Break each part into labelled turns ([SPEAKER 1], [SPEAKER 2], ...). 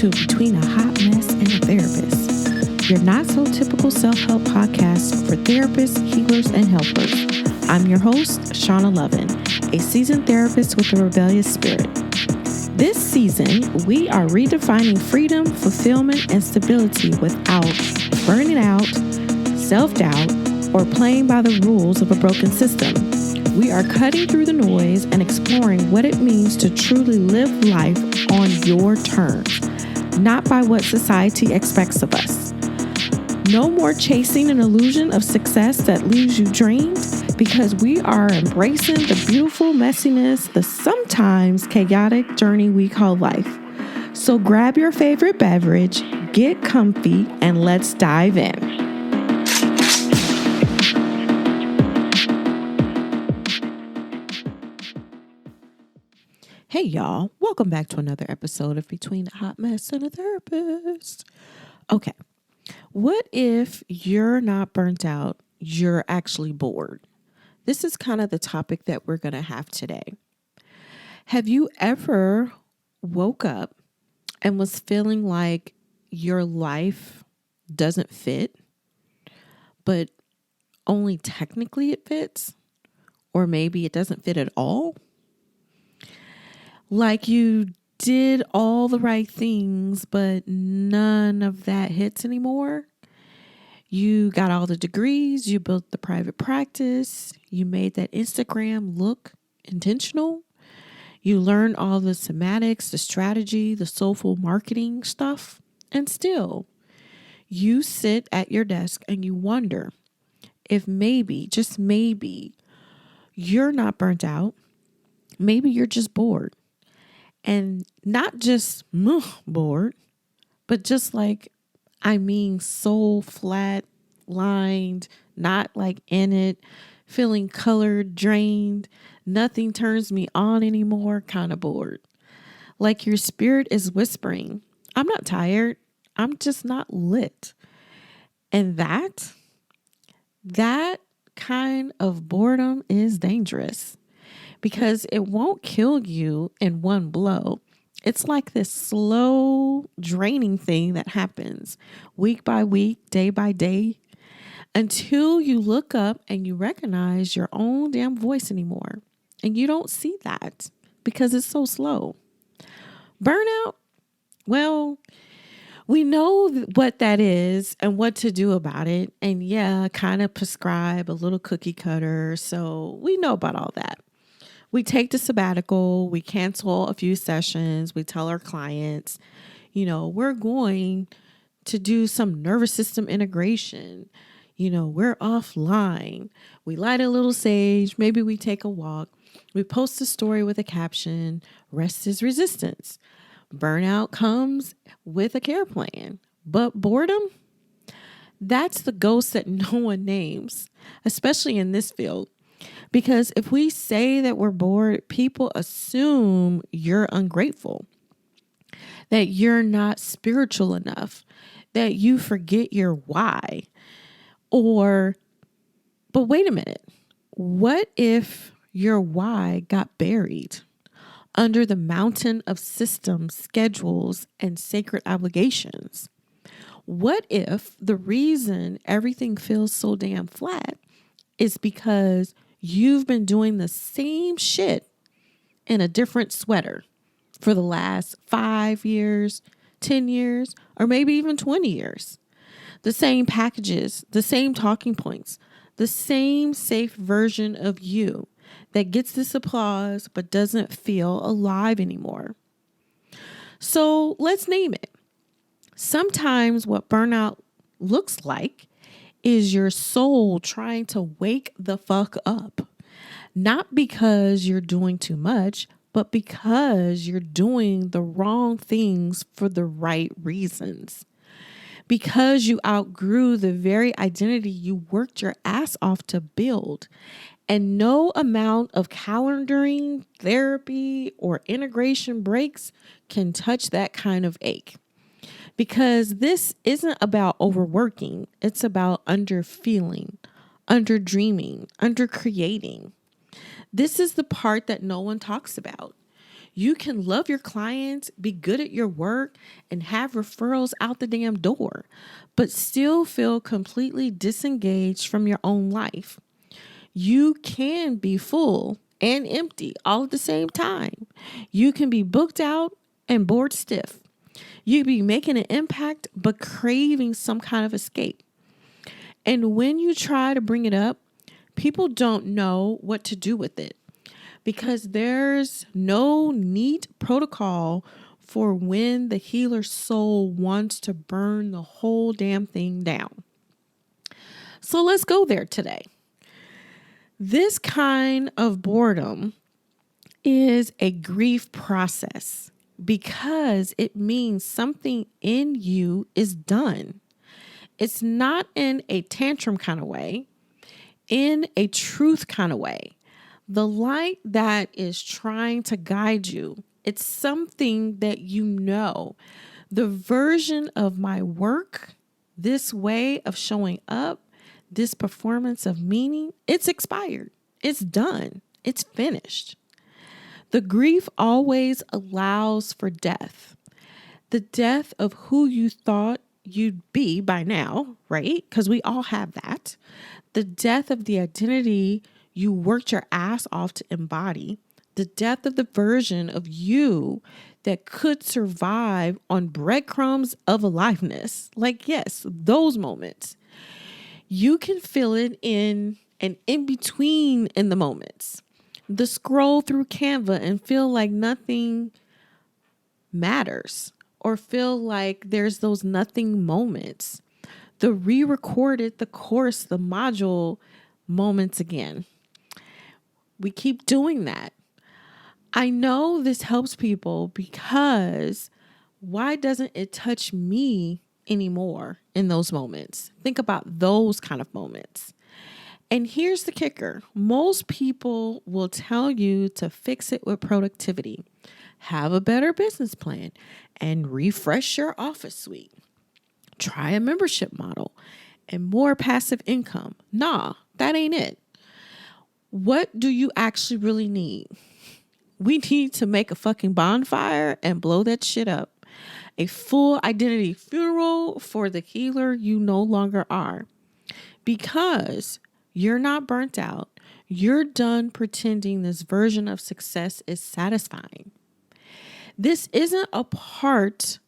[SPEAKER 1] to Between a Hot Mess and a Therapist, your not so typical self-help podcast for therapists, healers, and helpers. I'm your host, Shauna Lovin, a seasoned therapist with a rebellious spirit. This season, we are redefining freedom, fulfillment, and stability without burning out, self-doubt, or playing by the rules of a broken system. We are cutting through the noise and exploring what it means to truly live life on your terms, not by what society expects of us. No more chasing an illusion of success that leaves you drained, because we are embracing the beautiful messiness, the sometimes chaotic journey we call life. So grab your favorite beverage, get comfy, and let's dive in. Hey y'all, welcome back to another episode of Between a Hot Mess and a Therapist. Okay, what if you're not burnt out, you're actually bored? This is kind of the topic that we're going to have today. Have you ever woke up and was feeling like your life doesn't fit, but only technically it fits? Or maybe it doesn't fit at all? Like you did all the right things, but none of that hits anymore. You got all the degrees, you built the private practice, you made that Instagram look intentional. You learned all the semantics, the strategy, the soulful marketing stuff, and still you sit at your desk and you wonder if maybe, just maybe, you're not burnt out. Maybe you're just bored. And not just bored, but just so flat lined, not like in it, feeling colored, drained, nothing turns me on anymore, kind of bored. Like your spirit is whispering, I'm not tired, I'm just not lit. And that kind of boredom is dangerous, because it won't kill you in one blow. It's like this slow draining thing that happens week by week, day by day, until you look up and you recognize your own damn voice anymore. And you don't see that because it's so slow. Burnout, well, we know what that is and what to do about it. And yeah, kind of prescribe a little cookie cutter. So we know about all that. We take the sabbatical, we cancel a few sessions, we tell our clients, we're going to do some nervous system integration. We're offline. We light a little sage, maybe we take a walk. We post a story with a caption, rest is resistance. Burnout comes with a care plan. But boredom, that's the ghost that no one names, especially in this field. Because if we say that we're bored, people assume you're ungrateful, that you're not spiritual enough, that you forget your why. But wait a minute. What if your why got buried under the mountain of systems, schedules, and sacred obligations? What if the reason everything feels so damn flat is because you've been doing the same shit in a different sweater for the last 5 years, 10 years, or maybe even 20 years? The same packages, the same talking points, the same safe version of you that gets this applause but doesn't feel alive anymore. So let's name it. Sometimes what burnout looks like is your soul trying to wake the fuck up. Not because you're doing too much, but because you're doing the wrong things for the right reasons. Because you outgrew the very identity you worked your ass off to build. And no amount of calendaring, therapy, or integration breaks can touch that kind of ache. Because this isn't about overworking. It's about underfeeling, underdreaming, undercreating. This is the part that no one talks about. You can love your clients, be good at your work, and have referrals out the damn door, but still feel completely disengaged from your own life. You can be full and empty all at the same time. You can be booked out and bored stiff. You can be making an impact, but craving some kind of escape. And when you try to bring it up, people don't know what to do with it because there's no neat protocol for when the healer soul wants to burn the whole damn thing down. So let's go there today. This kind of boredom is a grief process because it means something in you is done. It's not in a tantrum kind of way, in a truth kind of way. The light that is trying to guide you, it's something that you know. The version of my work, this way of showing up, this performance of meaning, it's expired. It's done. It's finished. The grief always allows for death. The death of who you thought you'd be by now, right? Because we all have that. The death of the identity you worked your ass off to embody. The death of the version of you that could survive on breadcrumbs of aliveness. Like, yes, those moments. You can feel it in and in between in the moments. The scroll through Canva and feel like nothing matters or feel like there's those nothing moments. The re-recorded, the course, the module moments again. We keep doing that. I know this helps people because why doesn't it touch me anymore in those moments? Think about those kind of moments. And here's the kicker. Most people will tell you to fix it with productivity, have a better business plan, and refresh your office suite. Try a membership model and more passive income. Nah, that ain't it. What do you actually really need? We need to make a fucking bonfire and blow that shit up. A full identity funeral for the healer you no longer are. Because you're not burnt out. You're done pretending this version of success is satisfying. This isn't a part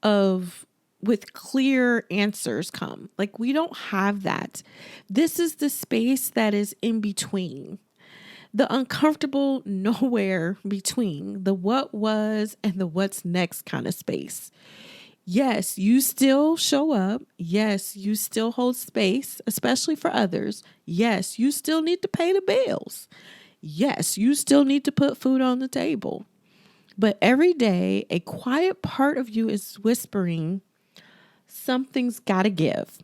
[SPEAKER 1] of with clear answers come. Like we don't have that. This is the space that is in between. The uncomfortable nowhere between the what was and the what's next kind of space. Yes, you still show up. Yes, you still hold space, especially for others. Yes, you still need to pay the bills. Yes, you still need to put food on the table. But every day, a quiet part of you is whispering, something's got to give.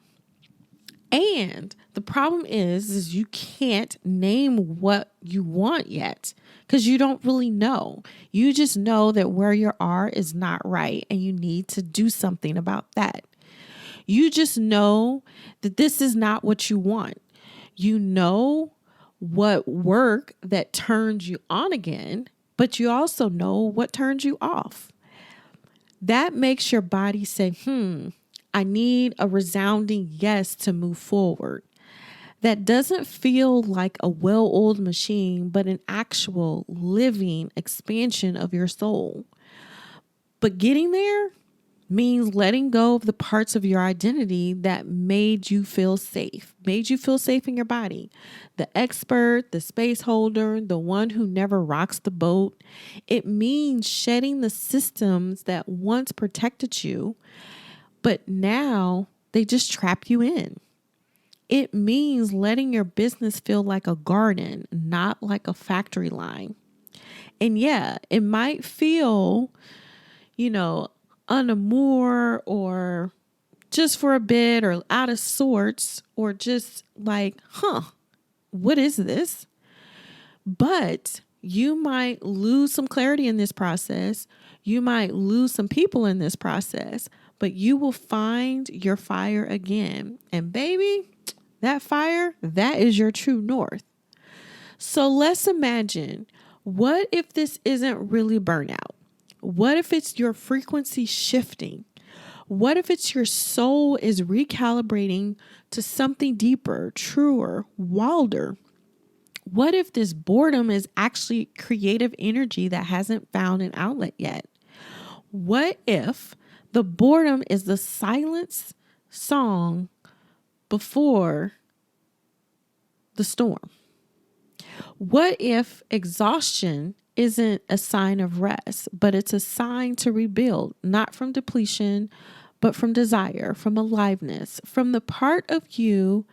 [SPEAKER 1] And the problem is you can't name what you want yet because you don't really know. You just know that where you are is not right and you need to do something about that. You just know that this is not what you want. You know what work that turns you on again, but you also know what turns you off. That makes your body say, I need a resounding yes to move forward. That doesn't feel like a well-oiled machine, but an actual living expansion of your soul. But getting there means letting go of the parts of your identity that made you feel safe in your body. The expert, the space holder, the one who never rocks the boat. It means shedding the systems that once protected you, but now they just trap you in. It means letting your business feel like a garden, not like a factory line. And yeah, it might feel, unamour or just for a bit or out of sorts or just like, what is this? But you might lose some clarity in this process. You might lose some people in this process, but you will find your fire again. And baby, that fire, that is your true north. So let's imagine What if this isn't really burnout? What if it's your frequency shifting? What if it's your soul is recalibrating to something deeper, truer, wilder? What if this boredom is actually creative energy that hasn't found an outlet yet? What if the boredom is the silence song before the storm? What if exhaustion isn't a sign of rest, but it's a sign to rebuild, not from depletion, but from desire, from aliveness, from the part of you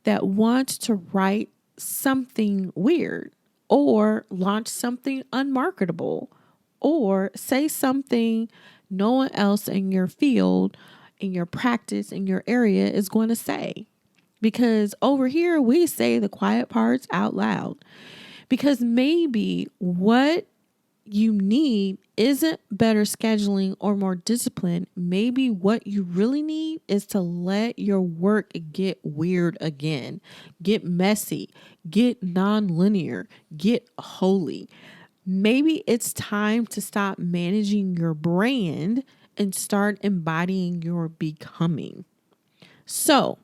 [SPEAKER 1] that wants to write something weird or launch something unmarketable or say something no one else in your field, in your practice, in your area is going to say. Because over here, we say the quiet parts out loud. Because maybe what you need isn't better scheduling or more discipline. Maybe what you really need is to let your work get weird again, get messy, get non-linear, get holy. Maybe it's time to stop managing your brand and start embodying your becoming. So,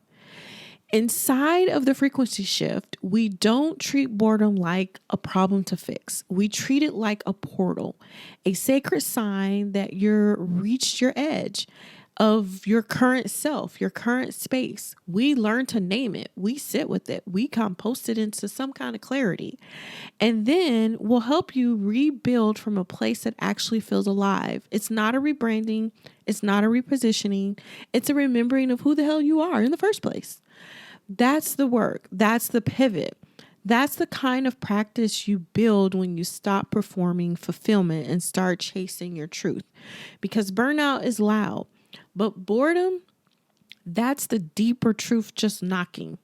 [SPEAKER 1] inside of the frequency shift, we don't treat boredom like a problem to fix. We treat it like a portal, a sacred sign that you're reached your edge of your current self, your current space. We learn to name it. We sit with it. We compost it into some kind of clarity. And then we'll help you rebuild from a place that actually feels alive. It's not a rebranding. It's not a repositioning. It's a remembering of who the hell you are in the first place. That's the work. That's the pivot. That's the kind of practice you build when you stop performing fulfillment and start chasing your truth. Because burnout is loud, but boredom, that's the deeper truth just knocking.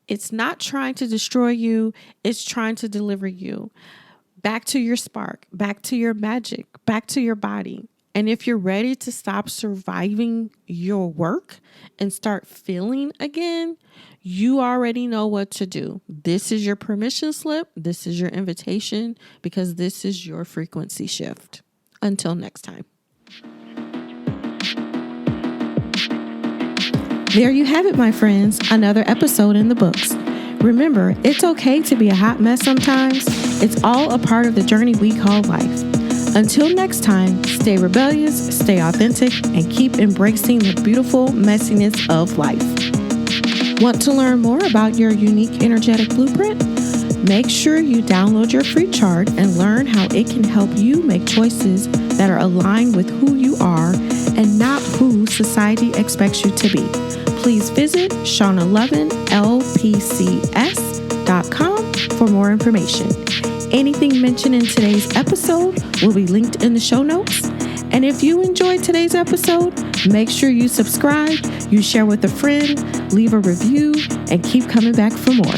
[SPEAKER 1] It's not trying to destroy you. It's trying to deliver you back to your spark, back to your magic, back to your body. And if you're ready to stop surviving your work and start feeling again, you already know what to do. This is your permission slip. This is your invitation, because this is your frequency shift. Until next time. There you have it, my friends. Another episode in the books. Remember, it's okay to be a hot mess sometimes. It's all a part of the journey we call life. Until next time, stay rebellious, stay authentic, and keep embracing the beautiful messiness of life. Want to learn more about your unique energetic blueprint? Make sure you download your free chart and learn how it can help you make choices that are aligned with who you are and not who society expects you to be. Please visit shauna11lpcs.com for more information. Anything mentioned in today's episode will be linked in the show notes. And if you enjoyed today's episode, make sure you subscribe, you share with a friend, leave a review, and keep coming back for more.